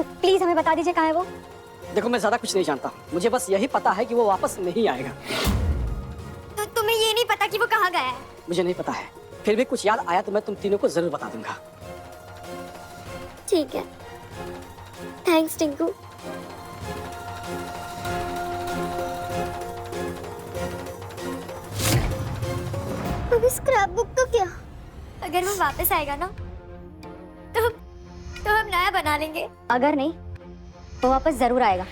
Please हमें बता दीजिए कहाँ है वो। देखो मैं ज्यादा कुछ नहीं जानता, मुझे बस यही पता है कि वो वापस नहीं आएगा। तो तुम्हें ये नहीं पता कि वो कहाँ गया है? मुझे नहीं पता है, फिर भी कुछ याद आया तो मैं तुम तीनों को जरूर बता दूंगा। ठीक है, थैंक्स टिंकू। अब स्क्रैप बुक तो क्या? अगर वो वापस आएगा ना तो हम नया बना लेंगे। अगर नहीं तो वापस जरूर आएगा,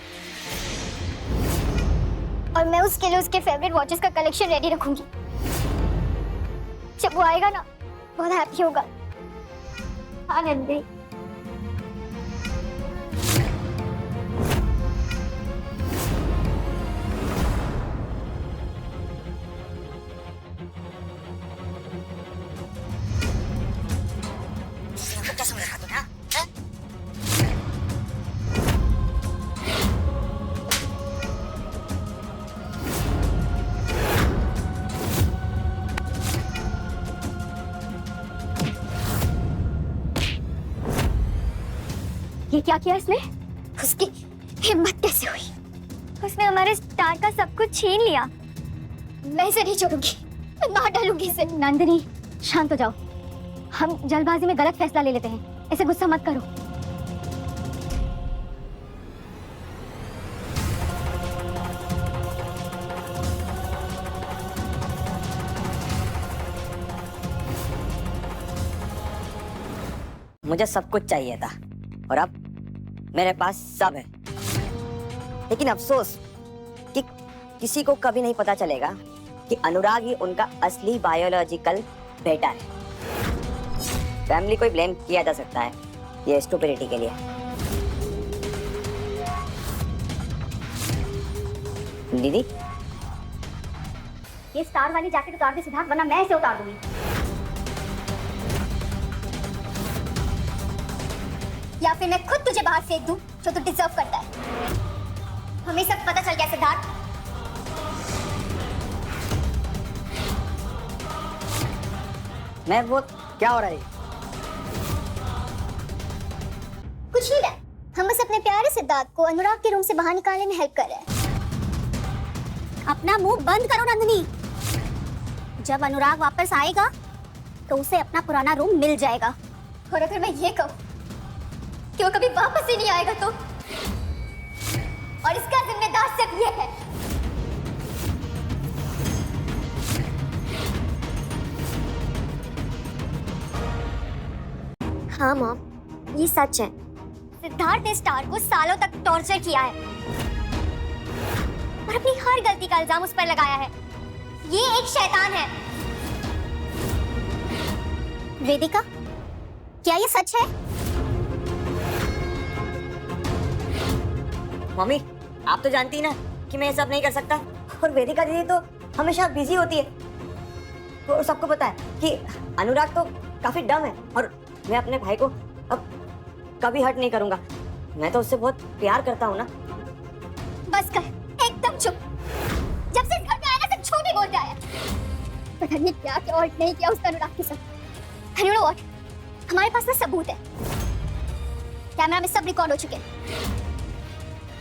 और मैं उसके लिए उसके फेवरेट वॉचेस का कलेक्शन रेडी रखूंगी। जब वो आएगा ना बहुत हैप्पी होगा। हाँ नंदी। क्या समझ रखा तूने? ये क्या किया इसने? उसकी हिम्मत कैसे हुई? उसने हमारे स्टार का सब कुछ छीन लिया। मैं इसे नहीं छोड़ूंगी, मैं मार डालूंगी इसे। नंदिनी शांत हो जाओ, हम जल्दबाजी में गलत फैसला ले लेते हैं, ऐसे गुस्सा मत करो। मुझे सब कुछ चाहिए था और अब मेरे पास सब है, लेकिन अफसोस कि किसी को कभी नहीं पता चलेगा कि अनुराग ही उनका असली बायोलॉजिकल बेटा है। फैमिली को ही ब्लेम किया जा सकता है ये स्टुपिडिटी के लिए। दीदी ये स्टार वाली जैकेट उतार दे सिद्धार्थ, वरना मैं इसे उतार दूंगी। या फिर मैं खुद तुझे बाहर फेंक दूं जो तू डिजर्व करता है। हमें सब पता चल गया सिद्धार्थ। मैं वो क्या हो रहा है? कुछ नहीं है, हम बस अपने प्यारे सिद्धार्थ को अनुराग के रूम से बाहर निकालने में हेल्प कर रहे हैं। अपना मुंह बंद करो नंदिनी। जब अनुराग वापस आएगा तो उसे अपना पुराना रूम मिल जाएगा, और अगर मैं ये कहूं कि वो कभी वापस ही नहीं आएगा तो, और इसका जिम्मेदार सिर्फ ये है। हाँ मॉम, ये सच है। सिद्धार्थ ने स्टार को सालों तक टॉर्चर किया है और अपनी हर गलती का इल्जाम उस पर लगाया है। ये एक शैतान है। वेदिका, क्या ये सच है? मम्मी आप तो जानती ना कि मैं ये सब नहीं कर सकता, और वेदिका दीदी तो हमेशा बिजी होती है। तो सबको पता है कि अनुराग तो काफी डम है, और मैं अपने भाई को अब कभी हर्ट नहीं करूंगा। मैं तो उससे बहुत प्यार करता हूँ ना। बस कर, एकदम चुप। जब से घर में आया ना सब झूठ ही बोलता है। पता नहीं क्या क्या और नहीं किया उसका अनुराग के साथ। You know what? हमारे पास ना सबूत है, कैमरा में सब रिकॉर्ड हो चुके हैं।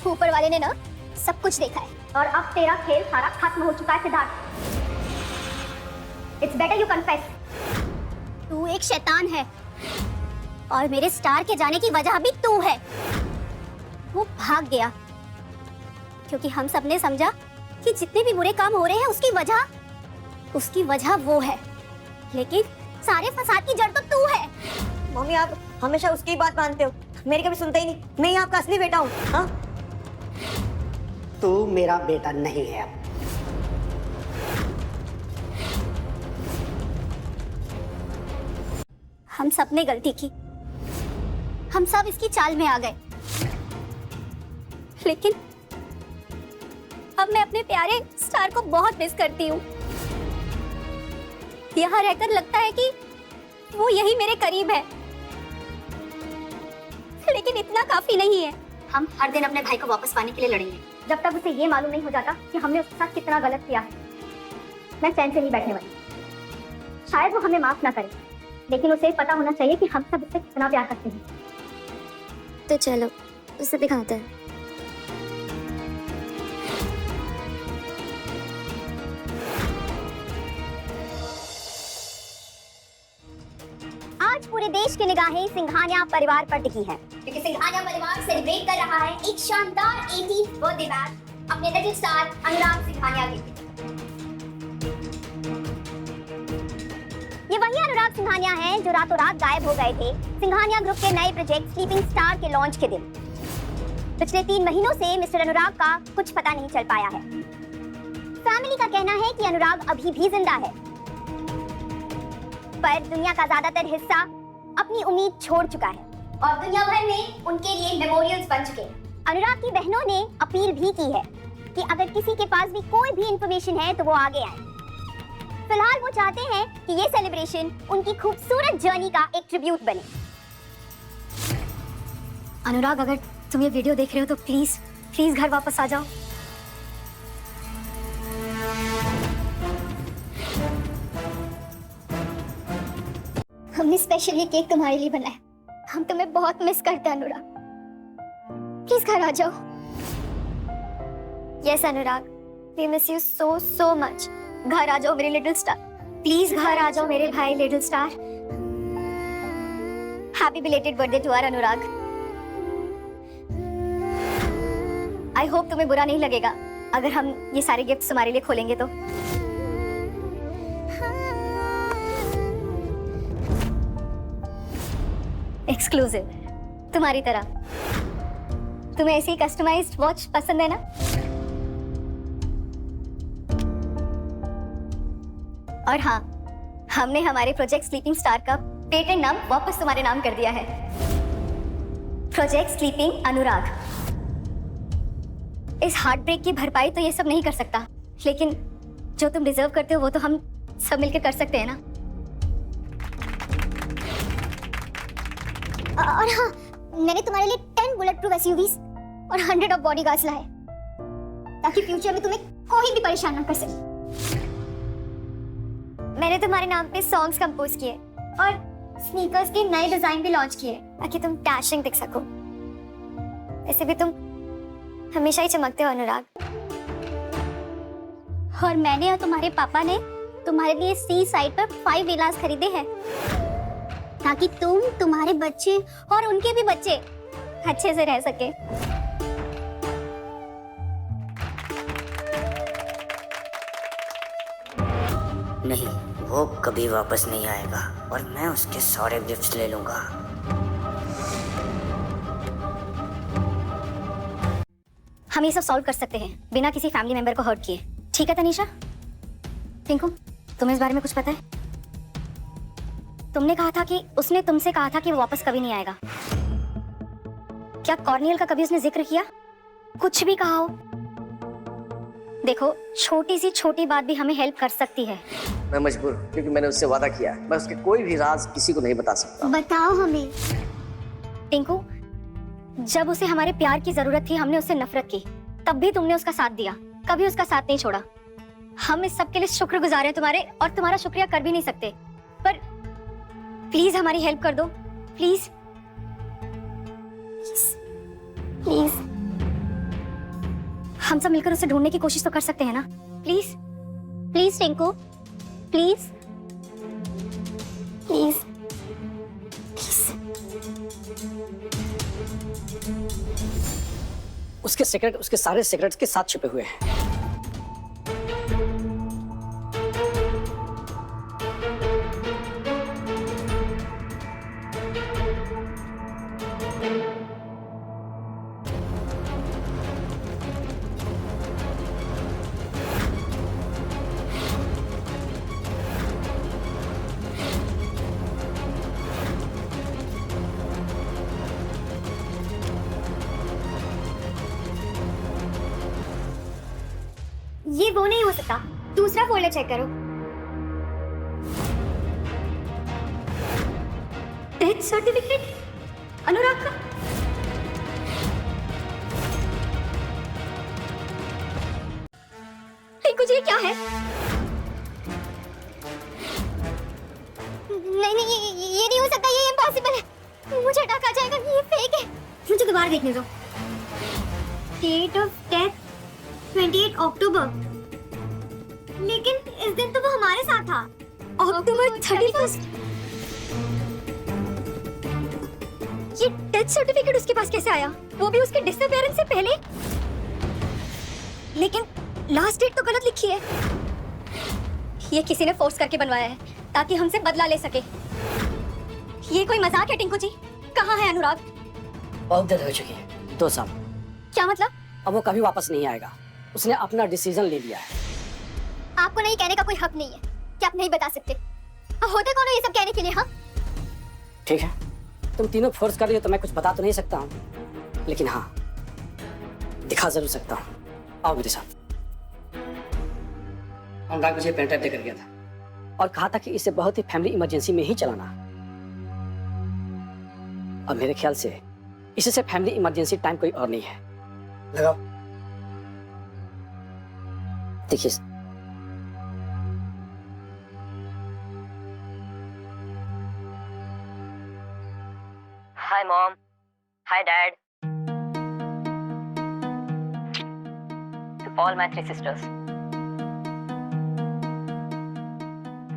ऊपर वाले ने ना सब कुछ देखा है, और अब तेरा खेल सारा खत्म हो चुका है Siddharth. It's better you confess. तू एक शैतान है, और मेरे स्टार के जाने की वजह भी तू है। वो भाग गया क्योंकि हम सबने समझा कि जितने भी बुरे काम हो रहे हैं उसकी वजह वो है, लेकिन सारे फसाद की जड़ तो तू है। मम्मी आप हमेशा उसकी ही बात मानते हो, मेरी कभी सुनते ही नहीं। मैं ही आपका असली बेटा हूँ। हाँ, तू मेरा बेटा नहीं है। अब हम सब ने गलती की, हम सब इसकी चाल में आ गए, लेकिन अब मैं अपने प्यारे स्टार को बहुत मिस करती हूँ। यहाँ रहकर लगता है कि वो यही मेरे करीब है, लेकिन इतना काफी नहीं है। हम हर दिन अपने भाई को वापस पाने के लिए लड़ेंगे, जब तक उसे ये मालूम नहीं हो जाता कि हमने उसके साथ कितना गलत किया है। मैं चैन से नहीं बैठने वाली। शायद वो हमें माफ ना करे, लेकिन उसे पता होना चाहिए कि हम सब उससे कितना प्यार करते हैं। तो चलो उसे दिखाते हैं। आज पूरे देश की निगाहें सिंघानिया परिवार पर टिकी है, क्योंकि सिंघानिया परिवार सेलिब्रेट कर रहा है एक शानदार 80th बर्थडे बैश अपने लिटिल स्टार अनुराग सिंघानिया के लिए। ये वही अनुराग सिंघानिया हैं जो रातों रात गायब हो गए थे सिंघानिया ग्रुप के नए प्रोजेक्ट स्लीपिंग स्टार के लॉन्च के दिन। पिछले 3 महीनों से मिस्टर अनुराग का कुछ पता नहीं चल पाया है। फैमिली का कहना है कि अनुराग अभी भी जिंदा है, पर दुनिया का ज्यादातर हिस्सा अपनी उम्मीद छोड़ चुका है और दुनिया भर में उनके लिए मेमोरियल्स बन चुके हैं। अनुराग की बहनों ने अपील भी की है कि अगर किसी के पास भी कोई भी इंफॉर्मेशन है तो वो आगे आए। फिलहाल वो चाहते हैं कि ये सेलिब्रेशन उनकी खूबसूरत जर्नी का एक ट्रिब्यूट बने। अनुराग, अगर तुम ये वीडियो देख रहे हो तो प्लीज प्लीज घर वापस आ जाओ। हमने स्पेशल ये केक तुम्हारे लिए बनाया। हम तुम्हें बहुत मिस करते हैं अनुराग, प्लीज घर आ जाओ। Yes Anurag, we miss you so so much. घर आ जाओ मेरे लिटिल स्टार, प्लीज घर आ जाओ मेरे भाई little star. Happy belated birthday to our Anurag. I hope तुम्हें बुरा नहीं लगेगा अगर हम ये सारे गिफ्ट्स तुम्हारे लिए खोलेंगे तो। एक्सक्लूसिव, तुम्हारी तरह। तुम्हें ऐसी कस्टमाइज्ड वॉच पसंद है ना? और हाँ, हमने हमारे प्रोजेक्ट स्लीपिंग स्टार का पेटेंट नाम वापस तुम्हारे नाम कर दिया है, प्रोजेक्ट स्लीपिंग अनुराग। इस हार्ट ब्रेक की भरपाई तो ये सब नहीं कर सकता, लेकिन जो तुम डिजर्व करते हो वो तो हम सब मिलकर कर सकते हैं ना। और हाँ, मैंने तुम्हारे लिए 10 बुलेट प्रूफ एसयूवीज और 100 ऑफ बॉडीगार्ड्स लाए, ताकि फ्यूचर में तुम्हें कोई भी परेशान ना कर सके। मैंने तुम्हारे नाम पे सॉन्ग्स कंपोज किए और स्नीकर्स के नए डिजाइन भी लॉन्च किए, ताकि तुम डैशिंग दिख सको। ऐसे भी तुम हमेशा ही चमकते हो अनुराग। और मैंने और तुम्हारे पापा ने तुम्हारे लिए सी साइड पर 5 विलास खरीदे हैं, ताकि तुम, तुम्हारे बच्चे और उनके भी बच्चे अच्छे से रह सके। नहीं, वो कभी वापस नहीं आएगा और मैं उसके सारे गिफ्ट्स ले लूंगा। हम ये सब सॉल्व कर सकते हैं बिना किसी फैमिली मेंबर को हर्ट किए, ठीक है तनीषा? टिंकू, तुम्हें इस बारे में कुछ पता है? तुमने कहा था कि उसने तुमसे कहा था कि वो वापस कभी नहीं आएगा। क्या कॉर्नियल का कभी उसने जिक्र किया? कुछ भी कहा हो? देखो, छोटी सी छोटी बात भी हमें हेल्प कर सकती है। मैं मजबूर, क्योंकि मैंने उससे वादा किया है मैं उसके कोई भी राज किसी को नहीं बता सकता। बताओ हमें। टिंकू, जब उसे हमारे प्यार की जरूरत थी हमने उससे नफरत की, तब भी तुमने उसका साथ दिया, कभी उसका साथ नहीं छोड़ा। हम इस सब के लिए शुक्रगुजार हैं तुम्हारे, और तुम्हारा शुक्रिया कर भी नहीं सकते। पर प्लीज हमारी हेल्प कर दो, प्लीज प्लीज। हम सब मिलकर उसे ढूंढने की कोशिश तो कर सकते हैं ना? Please please Tinku, please please please. उसके सीक्रेट उसके सारे सीक्रेट्स के साथ छुपे हुए हैं। ये वो नहीं हो सकता, दूसरा फोल्डर चेक करो। डेथ सर्टिफिकेट अनुराग का। टिंकू जी, क्या है? नहीं, ये नहीं हो सकता, ये इम्पॉसिबल है। मुझे डाका जाएगा, ये फेक है। मुझे दोबारा देखने दो। डेट ऑफ डेथ 28 अक्टूबर। लेकिन इस दिन तो वो हमारे साथ था। अक्टूबर 31। ये डेथ सर्टिफिकेट उसके पास कैसे आया? वो भी उसके डिसअपीयरेंस से पहले। लेकिन लास्ट डेट तो गलत लिखी है। ये किसी ने फोर्स करके बनवाया है ताकि हमसे बदला ले सके। ये कोई मजाक है टिंकू जी? कहाँ है अनुराग? बहुत देर हो चुकी है, 2 साल। क्या मतलब? अब वो कभी वापस नहीं आएगा। उसने अपना डिसीजन ले लिया है। आपको नहीं कहने का कोई हक नहीं है कि आप नहीं बता सकते। अब होते कौन हो ये सब कहने के लिए? हाँ ठीक है, तुम तीनों फोर्स कर रही हो तो मैं कुछ बता तो नहीं सकता हूँ, लेकिन हाँ दिखा जरूर सकता हूँ। आओ मेरे साथ। अनुराग मुझे पेन ड्राइव देकर गया था और कहा था कि इसे बहुत ही फैमिली इमरजेंसी में ही चलाना। अब मेरे ख्याल से इससे फैमिली इमरजेंसी टाइम कोई और नहीं है। लगाओ, देखिए। Hi mom, hi dad, to all my 3 sisters.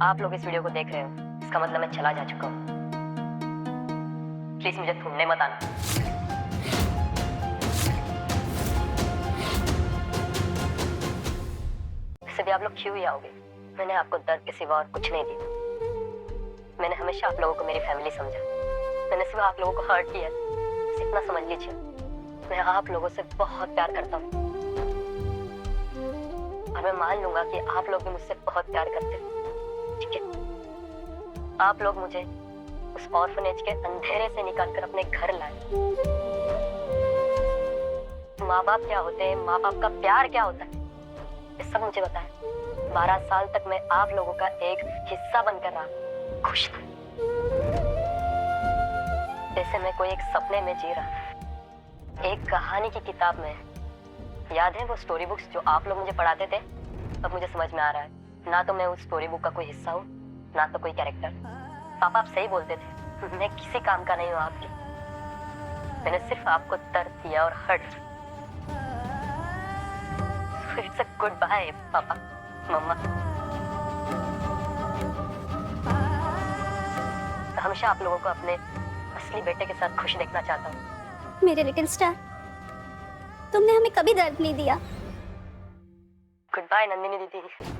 आप लोग इस वीडियो को देख रहे हो, इसका मतलब मैं चला जा चुका हूँ। प्लीज मुझे ढूंढने मत आना। वैसे भी आप लोग क्यों ही आओगे? मैंने आपको दर्द के सिवा और कुछ नहीं दिया। मैंने हमेशा आप लोगों को मेरी फैमिली समझा। मैंने सिर्फ आप लोगों को हर्ट किया। बस इतना समझ लीजिए, मैं आप लोगों से बहुत प्यार करता हूँ और मैं मान लूंगा कि आप लोग भी मुझसे बहुत प्यार करते हैं। ठीक है, आप लोग मुझे उस ऑर्फनेज के अंधेरे से निकालकर अपने घर लाए। माँ बाप क्या होते हैं, माँ बाप का प्यार क्या होता है, ये सब मुझे बताएं। 12 साल तक मैं आप लोगों का एक हिस्सा बनकर रहा, खुश था, जैसे मैं कोई एक सपने में जी रहा था, एक कहानी की किताब में। याद है वो स्टोरी बुक्स जो आप लोग मुझे पढ़ाते थे? अब मुझे समझ में आ रहा है, ना तो मैं उस स्टोरी बुक का कोई हिस्सा हूँ, ना तो कोई कैरेक्टर। पापा आप सही बोलते थे, मैं किसी काम का नहीं हूँ आपके। मैंने सिर्फ आपको दर्द दिया और hurt. It's a good bye पापा, मम्मा। हमेशा आप लोगों को अपने असली बेटे के साथ खुश देखना चाहता हूँ। मेरे लिटिल स्टार, तुमने हमें कभी दर्द नहीं दिया। गुड बाय नंदिनी दीदी।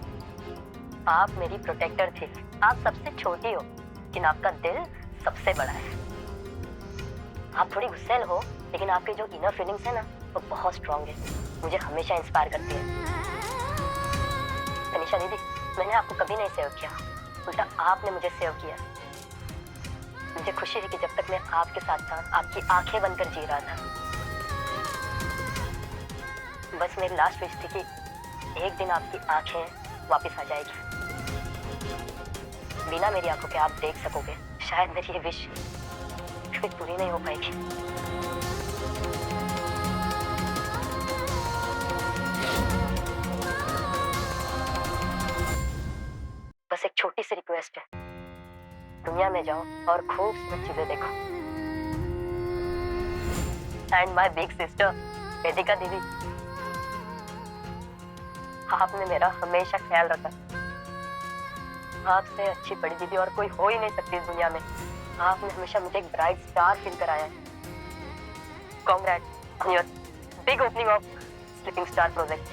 आप मेरी प्रोटेक्टर थी। आप सबसे छोटी हो, लेकिन आपका दिल सबसे बड़ा है। आप थोड़ी गुस्सैल हो, लेकिन आपकी जो इनर फीलिंग्स है ना, वो बहुत स्ट्रांग है। मुझे हमेशा इंस्पायर करती है। तनिषा दीदी, मैंने आपको कभी नहीं सेव किया, उल्टा आपने मुझे सेव किया। मुझे खुशी है कि जब तक मैं आपके साथ था, आपकी आंखें बनकर जी रहा था। बस मेरी लास्ट विश थी कि एक दिन आपकी आंखें वापस आ जाएगी। बिना मेरी आंखों के आप देख सकोगे। शायद मेरी ये विश कभी पूरी नहीं हो पाएगी। बस एक छोटी सी रिक्वेस्ट है, दुनिया में जाओ और खूबसूरत चीजें देखो। एंड माय बिग सिस्टर वेदिका दीदी, आपने मेरा हमेशा ख्याल रखा। आपसे अच्छी बड़ी दीदी और कोई हो ही नहीं सकती इस दुनिया में। आपने हमेशा मुझे एक ब्राइट स्टार फील कराया है। Congrats on your big opening of sleeping star project.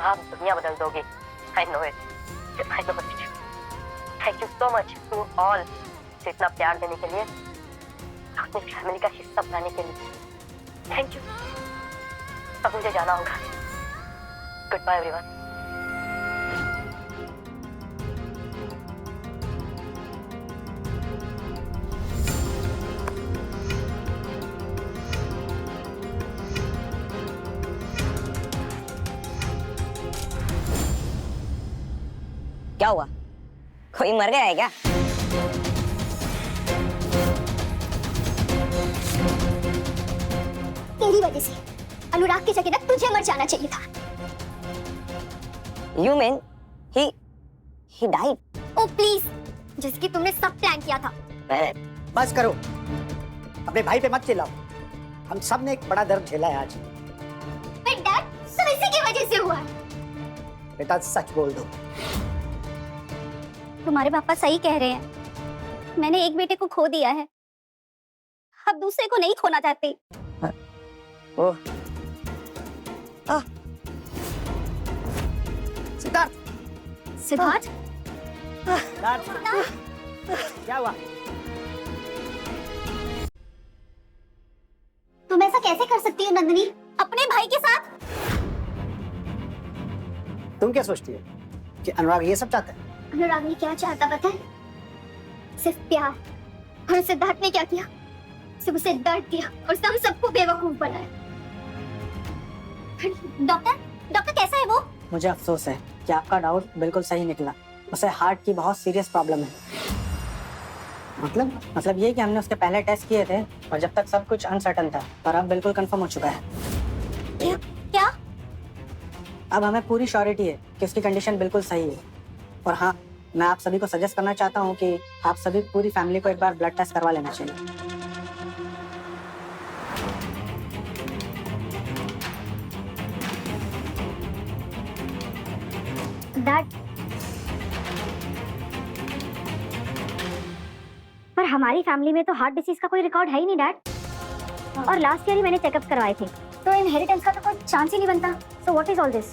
आप दुनिया बदल दोगे। I know it, I know it. Thank you so much to all, इतना प्यार देने के लिए, अपनी फैमिली का हिस्सा बनाने के लिए। Thank you. अब मुझे जाना होगा। Good bye everyone. क्या हुआ? कोई मर गया है क्या? तेरी वजह से अनुराग की जगह ना तुझे मर जाना चाहिए था। You mean he died? Oh please, जैसे कि तुमने सब प्लान किया था। बस करो, अपने भाई पे मत चिल्लाओ। हम सब ने एक बड़ा दर्द झेला है आज। पर डैड सब इसी की वजह से हुआ है। बेटा सच बोल दो। तुम्हारे पापा सही कह रहे हैं, मैंने एक बेटे को खो दिया है, अब दूसरे को नहीं खोना चाहती। ओह सिद्धार्थ, सिद्धार्थ, क्या हुआ? तुम ऐसा कैसे कर सकती हो नंदिनी अपने भाई के साथ? तुम क्या सोचती हो कि अनुराग ये सब चाहता है? अनुराग ने क्या चाहता पता है? सिर्फ प्यार। और सिद्धार्थ ने क्या किया? सिर्फ उसे दर्द दिया और हम सबको बेवकूफ बनाया। डॉक्टर, डॉक्टर कैसा है वो? मुझे अफसोस है कि आपका डाउट बिल्कुल सही निकला। उसे हार्ट की बहुत सीरियस प्रॉब्लम है। मतलब ये कि हमने उसके पहले टेस्ट किए थे और जब तक सब कुछ अनसर्टन था, पर अब बिल्कुल कंफर्म हो चुका है। क्या? अब हमें पूरी श्योरिटी है कि उसकी कंडीशन बिल्कुल सही है। और हाँ, मैं आप सभी को सजेस्ट करना चाहता हूँ कि आप सभी पूरी फैमिली को एक बार ब्लड टेस्ट करवा लेना चाहिए। डैड, पर हमारी फैमिली में तो हार्ट डिसीज का कोई रिकॉर्ड है ही नहीं डैड। और लास्ट ईयर ही मैंने चेकअप करवाए थे, तो इनहेरिटेंस का तो कोई चांस ही नहीं बनता। So what is all this?